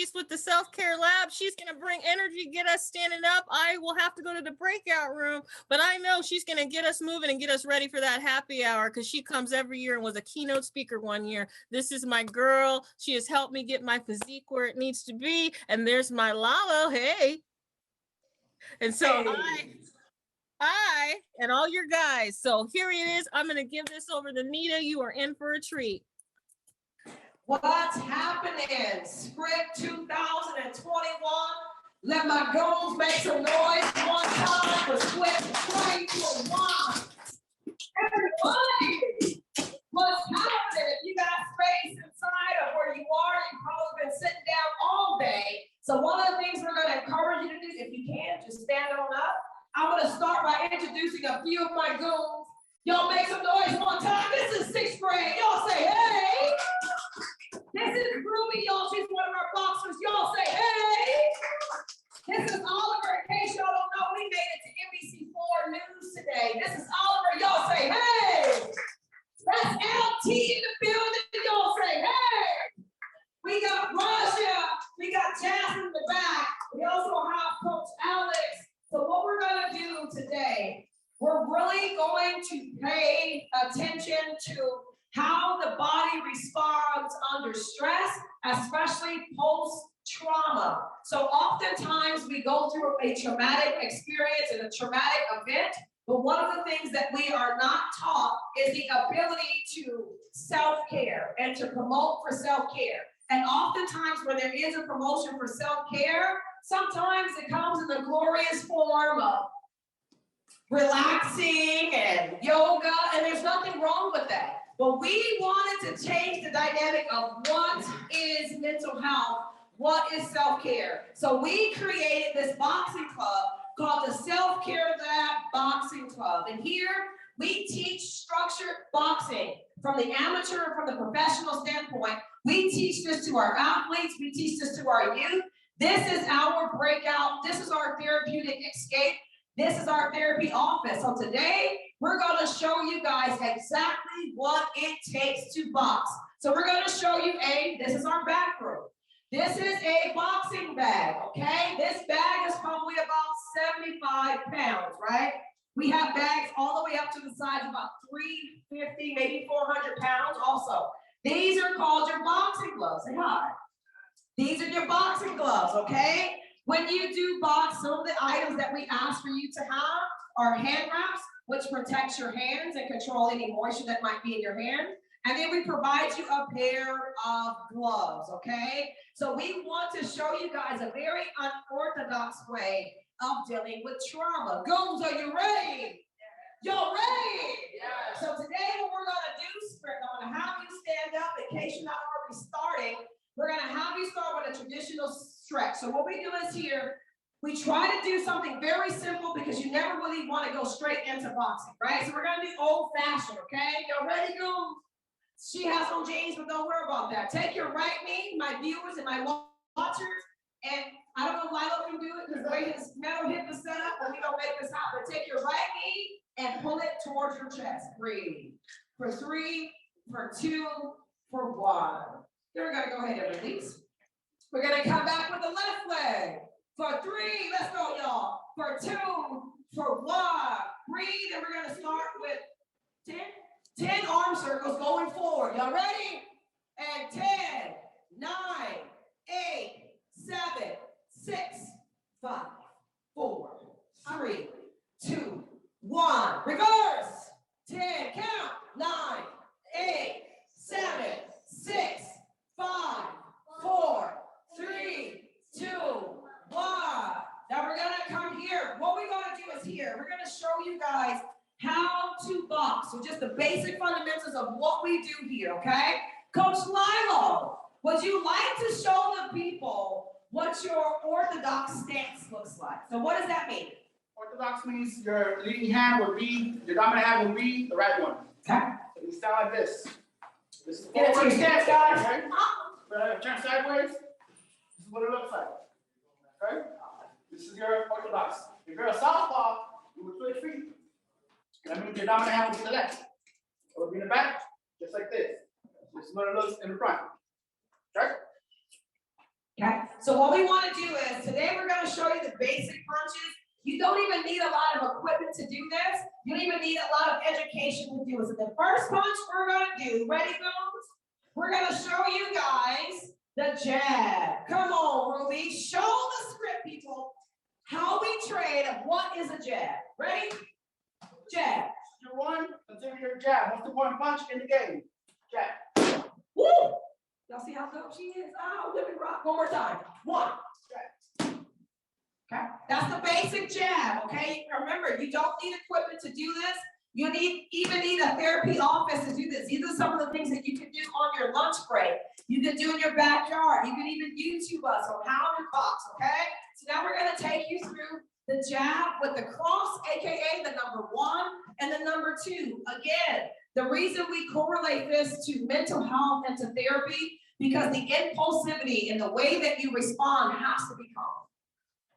she's with the self-care lab. She's going to bring energy, get us standing up. I will have to go to the breakout room, but I know she's going to get us moving and get us ready for that happy hour, because she comes every year and was a keynote speaker one year. This is my girl. She has helped me get my physique where it needs to be. And there's my Lalo. Hey. And so I and all your guys. So here it is. I'm going to give this over to Nita. You are in for a treat. What's happening? Script 2021. Let my goons make some noise one time for Script 2021. Everybody, what's happening? If you got space inside of where you are, you've probably been sitting down all day. So one of the things we're going to encourage you to do, if you can, just stand on up. I'm going to start by introducing a few of my goons. Y'all make some noise one time. This is 6th grade. Y'all say, hey. This is Ruby, y'all. She's one of our boxers. Y'all say, hey. This is Oliver. In case y'all don't know, we made it to NBC4 News today. This is Oliver. Y'all say, hey. That's LT in the building. Y'all say, hey. We got Russia. We got Jasmine in the back. We also have Coach Alex. So what we're going to do today, we're really going to pay attention to how the body responds under stress, especially post-trauma. So oftentimes we go through a traumatic experience and a traumatic event, but one of the things that we are not taught is the ability to self-care and to promote for self-care. And oftentimes when there is a promotion for self-care, sometimes it comes in the glorious form of relaxing and yoga, and there's nothing wrong with that. But we wanted to change the dynamic of what is mental health, what is self-care. So we created this boxing club called the Self-Care Lab Boxing Club. And here we teach structured boxing from the amateur, from the professional standpoint. We teach this to our athletes. We teach this to our youth. This is our breakout. This is our therapeutic escape. This is our therapy office. So today, we're going to show you guys exactly what it takes to box. So we're going to show you this is our back room. This is a boxing bag, okay? This bag is probably about 75 pounds, right? We have bags all the way up to the size of about 350, maybe 400 pounds also. These are called your boxing gloves. Say hi. These are your boxing gloves, okay? When you do box, some of the items that we ask for you to have are hand wraps, which protects your hands and control any moisture that might be in your hand. And then we provide you a pair of gloves, okay? So we want to show you guys a very unorthodox way of dealing with trauma. Goons, are you ready? Y'all ready? Yeah. So today what we're gonna do, I'm gonna have you stand up in case you're not already starting. We're gonna have you start with a traditional stretch. So what we do is here, we try to do something very simple because you never really want to go straight into boxing, right? So we're gonna do old fashioned, okay? Y'all ready, goons? She has on jeans, but don't worry about that. Take your right knee, my viewers and my watchers, and I don't know if Lilo can do it because the way his metal hip is set up, but we don't make this happen. Take your right knee and pull it towards your chest. Breathe. For 3, for 2, for 1. Then we're gonna go ahead and release. We're gonna come back with the left leg. For 3, let's go, y'all. For 2, for 1. Breathe, and we're gonna start with 10 arm circles going forward. Y'all ready? And 10, 9, 8, 7, 6, 5, 4, 3, 2, 1. Reverse. 10, count. 9, 8, 7, 6, 5, 4, 3, 2, 1. Now we're gonna come here. What we're gonna do is here, we're gonna show you guys how to box. So just the basic fundamentals of what we do here, okay? Coach Lilo, would you like to show the people what your orthodox stance looks like? So what does that mean? Orthodox means your leading hand would be, your dominant hand would be the right one. Okay. So you stand like this. This is Get it to your stance, guys. Okay. Turn sideways. This is what it looks like. Okay? This is your orthodox. If you're a southpaw, you would switch feet. That means your dominant hand would be the left. It would be in the back, just like this. This is what it looks in the front. Okay? Okay. So what we want to do is, today we're going to show you the basic punches. You don't even need a lot of equipment to do this. You don't even need a lot of education to do it. So the first punch we're going to do, ready, Bones? We're going to show you guys the jab. Come on, Ruby. Show the script, people, how we train of what is a jab. Ready? Jab. Your one, consider your jab. What's the point punch in the game? Jab. Woo! Y'all see how dope she is? Oh, women rock. One more time. One. Okay, that's the basic jab, okay? Remember, you don't need equipment to do this. You even need a therapy office to do this. These are some of the things that you can do on your lunch break. You can do in your backyard. You can even YouTube us on how to box, okay? So now we're gonna take you through the jab with the cross, AKA the number 1 and the number 2. Again, the reason we correlate this to mental health and to therapy, because the impulsivity and the way that you respond has to be calm.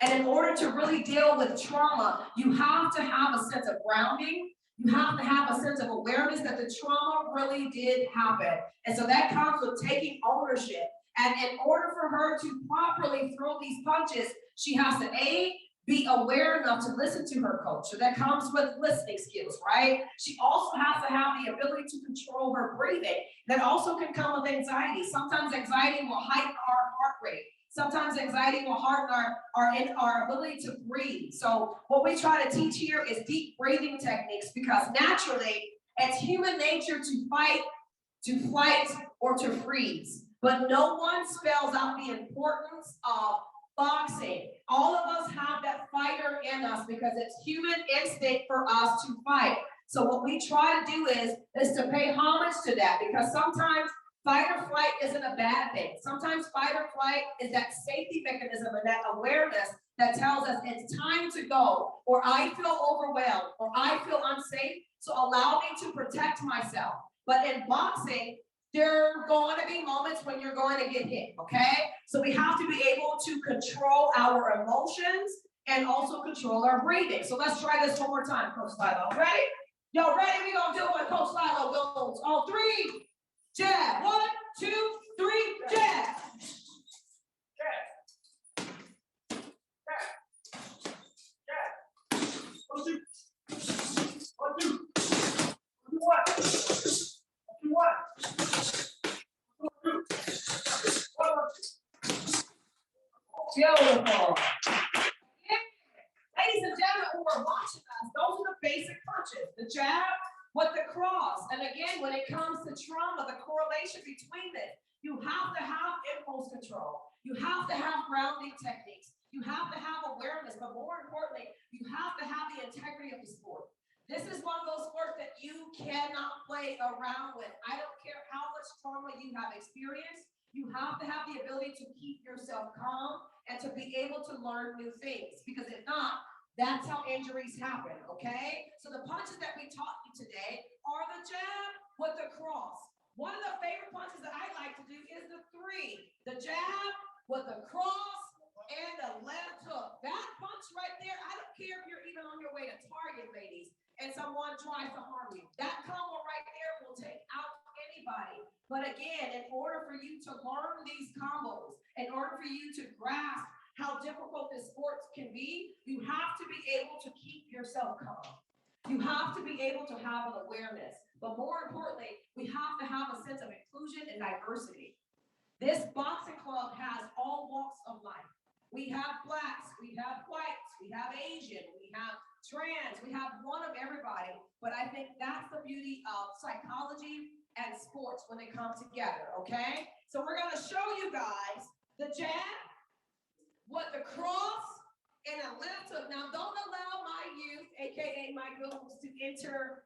And in order to really deal with trauma, you have to have a sense of grounding. You have to have a sense of awareness that the trauma really did happen. And so that comes with taking ownership. And in order for her to properly throw these punches, she has to A, be aware enough to listen to her coach. So that comes with listening skills, right? She also has to have the ability to control her breathing. That also can come with anxiety. Sometimes anxiety will heighten our heart rate. Sometimes anxiety will harden our ability to breathe. So what we try to teach here is deep breathing techniques, because naturally it's human nature to fight, to flight, or to freeze. But no one spells out the importance of boxing. All of us have that fighter in us because it's human instinct for us to fight. So what we try to do is to pay homage to that, because sometimes fight or flight isn't a bad thing. Sometimes fight or flight is that safety mechanism and that awareness that tells us it's time to go, or I feel overwhelmed, or I feel unsafe, so allow me to protect myself. But in boxing, there are going to be moments when you're going to get hit, okay? So we have to be able to control our emotions and also control our breathing. So let's try this one more time, Coach Lilo. Ready? Y'all ready? We're going to do it when Coach Lilo goes on 3. Jab. 1, 2, 3, jab. Jab. Jab. Jab. 1, 2. 1, 2. 1, 2, 1. 2, 1. Beautiful. Yeah. Ladies and gentlemen who are watching us, those are the basic punches. The jab with the cross. And again, when it comes to trauma, the correlation between it, you have to have impulse control. You have to have grounding techniques. You have to have awareness, but more importantly, you have to have the integrity of the sport. This is one of those sports that you cannot play around with. I don't care how much trauma you have experienced. You have to have the ability to keep yourself calm and to be able to learn new things, because if not, that's how injuries happen, okay? So the punches that we taught you today are the jab with the cross. One of the favorite punches that I like to do is the 3. The jab with the cross and the left hook. That punch right there, I don't care if you're even on your way to Target, ladies, and someone tries to harm you. That combo right there will take out anybody. But again, in order for you to learn these combos, in order for you to grasp how difficult this sport can be, you have to be able to keep yourself calm. You have to be able to have an awareness. But more importantly, we have to have a sense of inclusion and diversity. This boxing club has all walks of life. We have blacks, we have whites, we have Asian, we have trans, we have one of everybody. But I think that's the beauty of psychology and sports when they come together, okay? So we're gonna show you guys the jab, what the cross, and a left hook. Now, don't allow my youth, AKA my girls, to enter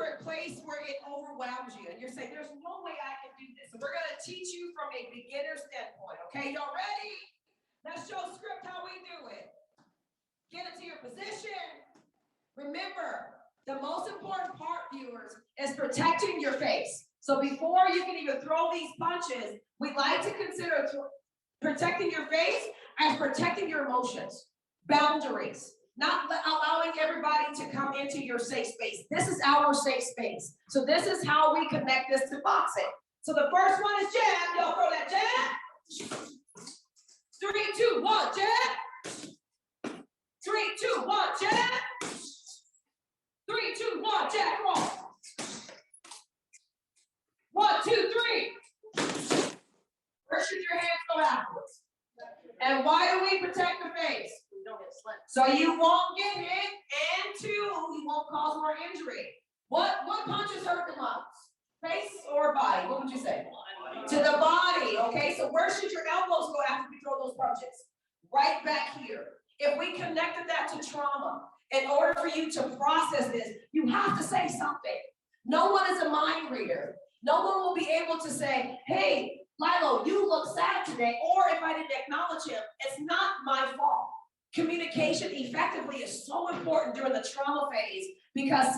a place where it overwhelms you. And you're saying, there's no way I can do this. So we're going to teach you from a beginner standpoint, okay? Y'all ready? Let's show script how we do it. Get into your position. Remember, the most important part, viewers, is protecting your face. So before you can even throw these punches, we like to consider protecting your face and protecting your emotions, boundaries, not allowing everybody to come into your safe space. This is our safe space. So this is how we connect this to boxing. So the first one is jab. Y'all throw that jab. 2, 1, jab. 3, 2, 1, jab. 3, 2, 1, jab, cross. 1, 2, 3. Where should your hands go afterwards? And why do we protect the face? We don't get slipped. So you won't get hit, and 2, you won't cause more injury. What punches hurt the most? Face or body? What would you say? To the body, okay? So where should your elbows go after we throw those punches? Right back here. If we connected that to trauma, in order for you to process this, you have to say something. No one is a mind reader. No one will be able to say, hey, Lilo, you look sad today, or if I didn't acknowledge him, it's not my fault. Communication effectively is so important during the trauma phase because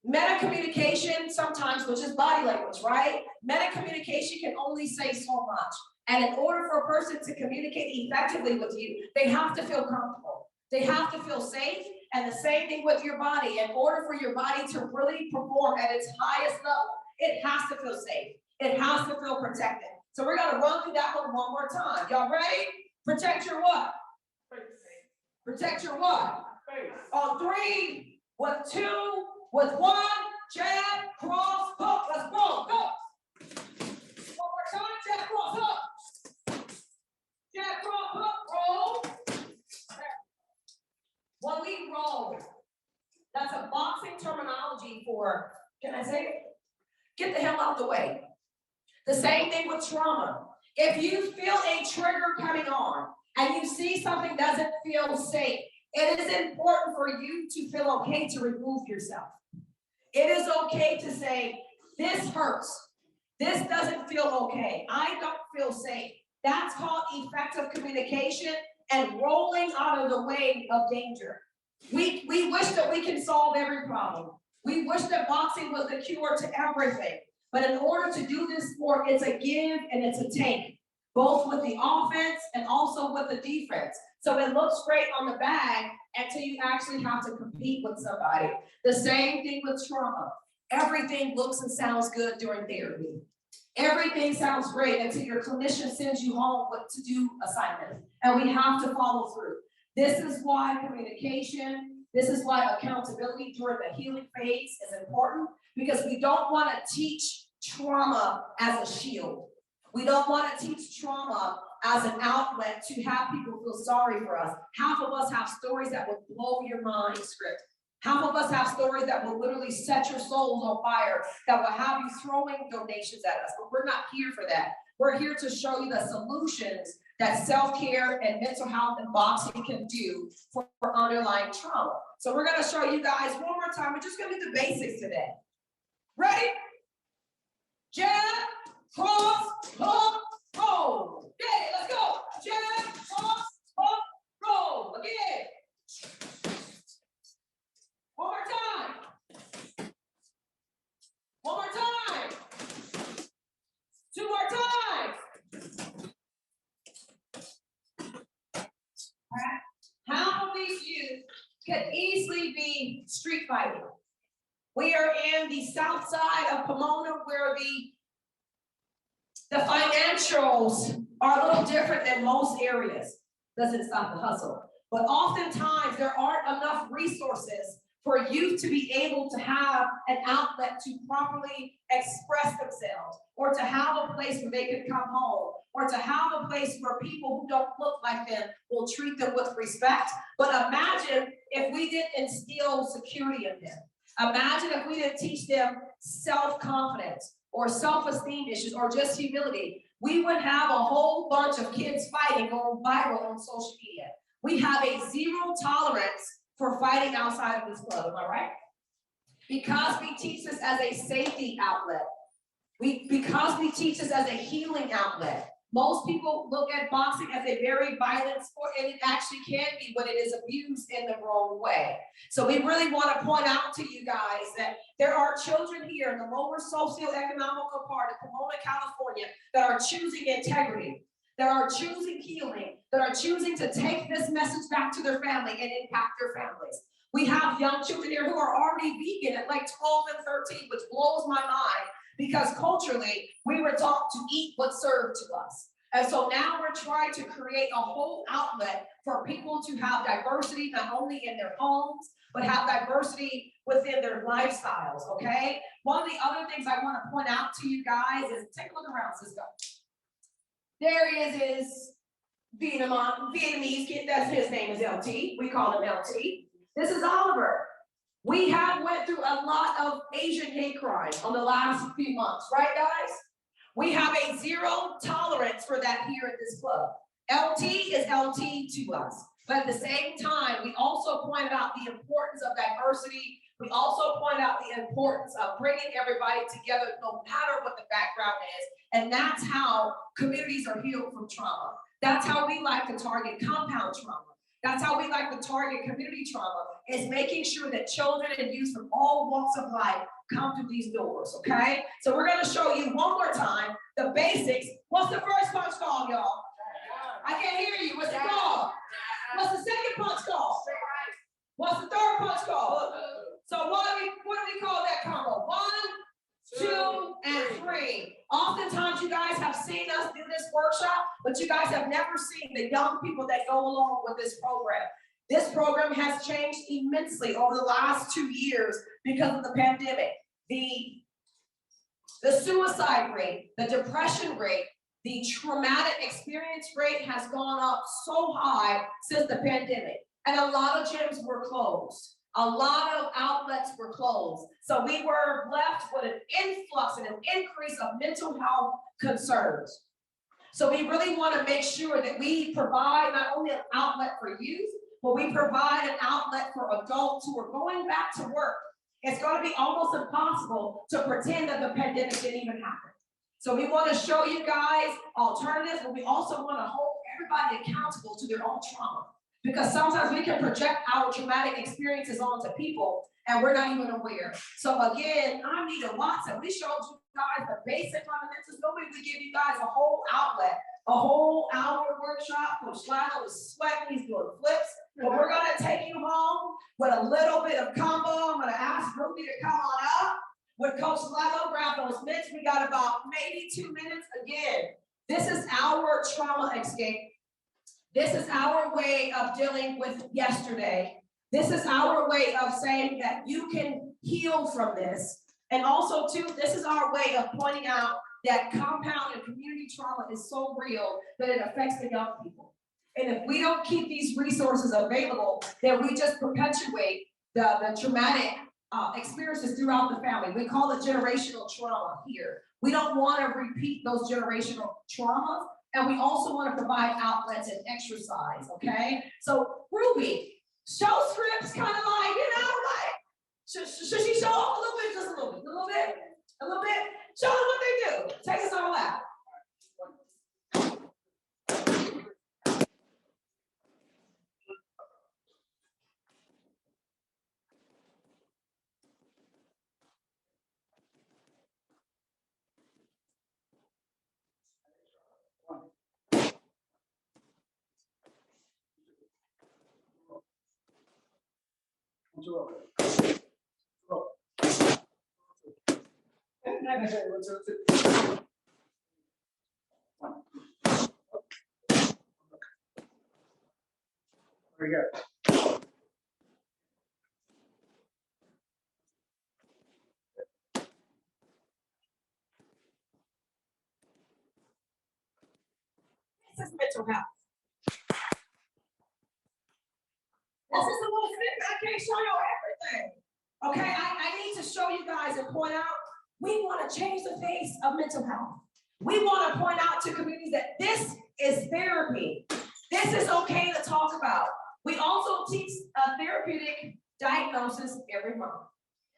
meta-communication sometimes, which is body language, right? Meta-communication can only say so much. And in order for a person to communicate effectively with you, they have to feel comfortable. They have to feel safe. And the same thing with your body. In order for your body to really perform at its highest level, it has to feel safe. It has to feel protected. So we're going to run through that one more time. Y'all ready? Protect your what? Protect your what? On 3, with 2, with 1, jab, cross, hook. Let's go. Go. One more time. Jab, cross, hook. Jab, cross, hook. Roll. When we roll, that's a boxing terminology for, can I say it? Get the hell out the way. The same thing with trauma. If you feel a trigger coming on and you see something doesn't feel safe, it is important for you to feel okay to remove yourself. It is okay to say, this hurts. This doesn't feel okay. I don't feel safe. That's called effective communication and rolling out of the way of danger. We wish that we can solve every problem. We wish that boxing was the cure to everything. But in order to do this sport, it's a give and it's a take, both with the offense and also with the defense. So it looks great on the bag until you actually have to compete with somebody. The same thing with trauma. Everything looks and sounds good during therapy. Everything sounds great until your clinician sends you home with to-do assignments. And we have to follow through. This is why communication, this is why accountability during the healing phase is important, because we don't want to teach trauma as a shield. We don't want to teach trauma as an outlet to have people feel sorry for us. Half of us have stories that will blow your mind script. Half of us have stories that will literally set your souls on fire, that will have you throwing donations at us, but we're not here for that. We're here to show you the solutions that self-care and mental health and boxing can do for underlying trauma. So we're going to show you guys one more time. We're just going to do the basics today. Ready? Jab, cross, hook, roll. Okay, let's go. Jab, cross, hook, roll. Again. One more time. One more time. 2 more times. All right. How of these youth could easily be street fighting? We are in the south side of Pomona where the financials are a little different than most areas. Doesn't stop the hustle. But oftentimes there aren't enough resources for youth to be able to have an outlet to properly express themselves, or to have a place where they can come home, or to have a place where people who don't look like them will treat them with respect. But imagine if we didn't instill security in them. Imagine if we didn't teach them self-confidence or self-esteem issues or just humility. We would have a whole bunch of kids fighting going viral on social media. We have a zero tolerance for fighting outside of this club, am I right? Because we teach this as a safety outlet. Because we teach this as a healing outlet. Most people look at boxing as a very violent sport, and it actually can be when it is abused in the wrong way. So we really want to point out to you guys that there are children here in the lower socioeconomical part of Pomona, California, that are choosing integrity, that are choosing healing, that are choosing to take this message back to their family and impact their families. We have young children here who are already vegan at like 12 and 13, which blows my mind, because culturally we were taught to eat what's served to us. And so now we're trying to create a whole outlet for people to have diversity, not only in their homes, but have diversity within their lifestyles, okay? One of the other things I want to point out to you guys is, take a look around, Cisco. There is Vietnamese kid, that's his name is LT. We call him LT. This is Oliver. We have went through a lot of Asian hate crimes on the last few months, right guys? We have a zero tolerance for that here at this club. LT is LT to us. But at the same time, we also point out the importance of diversity. We also point out the importance of bringing everybody together, no matter what the background is. And that's how communities are healed from trauma. That's how we like to target compound trauma. That's how we like to target community trauma, is making sure that children and youth from all walks of life come through these doors, okay? So we're gonna show you one more time the basics. What's the first punch called, y'all? I can't hear you. What's it called? What's the second punch called? What's the third punch called? So what do we call that combo? 1, 2, and 3. Oftentimes you guys have seen us do this workshop, but you guys have never seen the young people that go along with this program. This program has changed immensely over the last 2 years because of the pandemic. The suicide rate, the depression rate, the traumatic experience rate has gone up so high since the pandemic. And a lot of gyms were closed. A lot of outlets were closed. So we were left with an influx and an increase of mental health concerns. So we really want to make sure that we provide not only an outlet for youth, but we provide an outlet for adults who are going back to work. It's going to be almost impossible to pretend that the pandemic didn't even happen. So we want to show you guys alternatives, but we also want to hold everybody accountable to their own trauma. Because sometimes we can project our traumatic experiences onto people and we're not even aware. So again, I'm Nita Watson. We showed you guys the basic fundamentals. Nobody would give you guys a whole outlet, a whole hour workshop. Coach Lionel is sweating, he's doing flips. But we're gonna take you home with a little bit of combo. I'm gonna ask Ruby to come on up. With Coach Lionel, grab those mitts. We got about maybe 2 minutes. Again, this is our trauma escape. This is our way of dealing with yesterday. This is our way of saying that you can heal from this. And also, too, this is our way of pointing out that compound and community trauma is so real that it affects the young people. And if we don't keep these resources available, then we just perpetuate the traumatic experiences throughout the family. We call it generational trauma here. We don't want to repeat those generational traumas. And we also want to provide outlets and exercise, okay? So, Ruby, show scripts kind of like, should she show off a little bit, just a little bit, a little bit, a little bit? Show them what they do. Take us all out. Very good. This is mental health. This is a little snippet. I can't show you everything. Okay, I need to show you guys and point out, we want to change the face of mental health. We want to point out to communities that this is therapy. This is okay to talk about. We also teach a therapeutic diagnosis every month.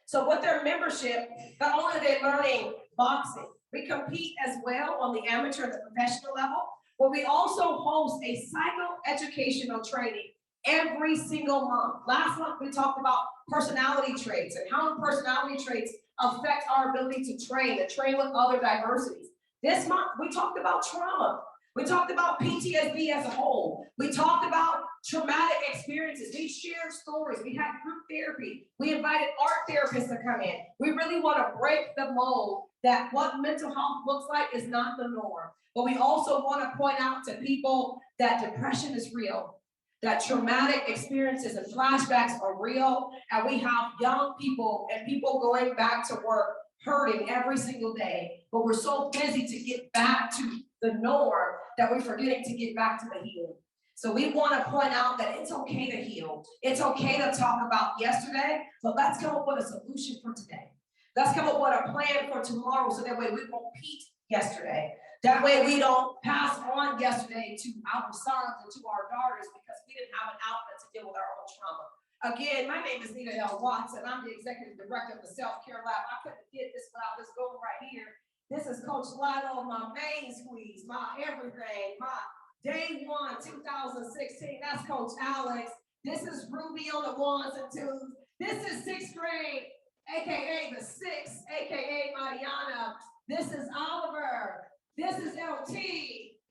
So with their membership, not only are they learning boxing, we compete as well on the amateur and the professional level, but we also host a psychoeducational training every single month. Last month, we talked about personality traits and how personality traits affect our ability to train and train with other diversities. This month, we talked about trauma. We talked about PTSD as a whole. We talked about traumatic experiences. We shared stories. We had group therapy. We invited art therapists to come in. We really want to break the mold that what mental health looks like is not the norm. But we also want to point out to people that depression is real, that traumatic experiences and flashbacks are real, and we have young people and people going back to work hurting every single day, but we're so busy to get back to the norm that we're forgetting to get back to the healing. So we want to point out that it's okay to heal. It's okay to talk about yesterday, but let's come up with a solution for today. Let's come up with a plan for tomorrow so that way we won't repeat yesterday. That way we don't pass on yesterday to our sons and to our daughters because we didn't have an outlet to deal with our own trauma. Again, my name is Nita L. Watson. I'm the executive director of the Self-Care Lab. I couldn't get this without this goal right here. This is Coach Lilo, my main squeeze, my everything, my day one, 2016. That's Coach Alex. This is Ruby on the ones and twos. This is sixth grade, AKA the sixth, AKA Mariana. This is Oliver. This is LT.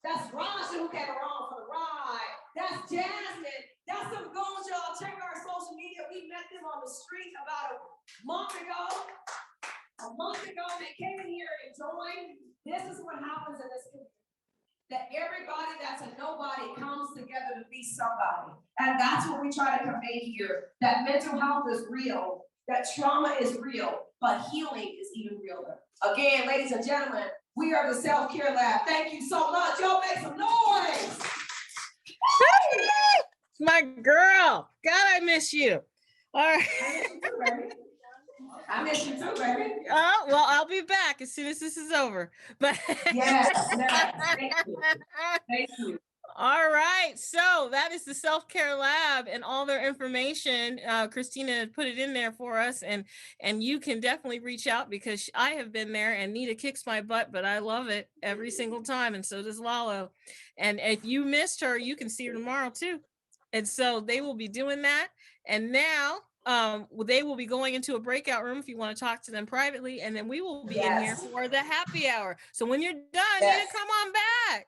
That's Rasha who came around for the ride. That's Jasmine. That's some goals, y'all. Check our social media. We met them on the street about a month ago. They came in here and joined. This is what happens in this community. That everybody that's a nobody comes together to be somebody. And that's what we try to convey here. That mental health is real. That trauma is real. But healing is even realer. Again, ladies and gentlemen, we are the Self-Care Lab. Thank you so much. Y'all make some noise. My girl. God, I miss you. All right. I miss you too, baby. Oh, well, I'll be back as soon as this is over. But Yes. Thank you. Thank you. All right. So that is the Self-Care Lab and all their information. Christina put it in there for us, and you can definitely reach out because I have been there and Nita kicks my butt, but I love it every single time. And so does Lalo. And if you missed her, you can see her tomorrow too. And so they will be doing that. And now they will be going into a breakout room if you want to talk to them privately. And then we will be in here for the happy hour. So when you're done, Nita, come on back.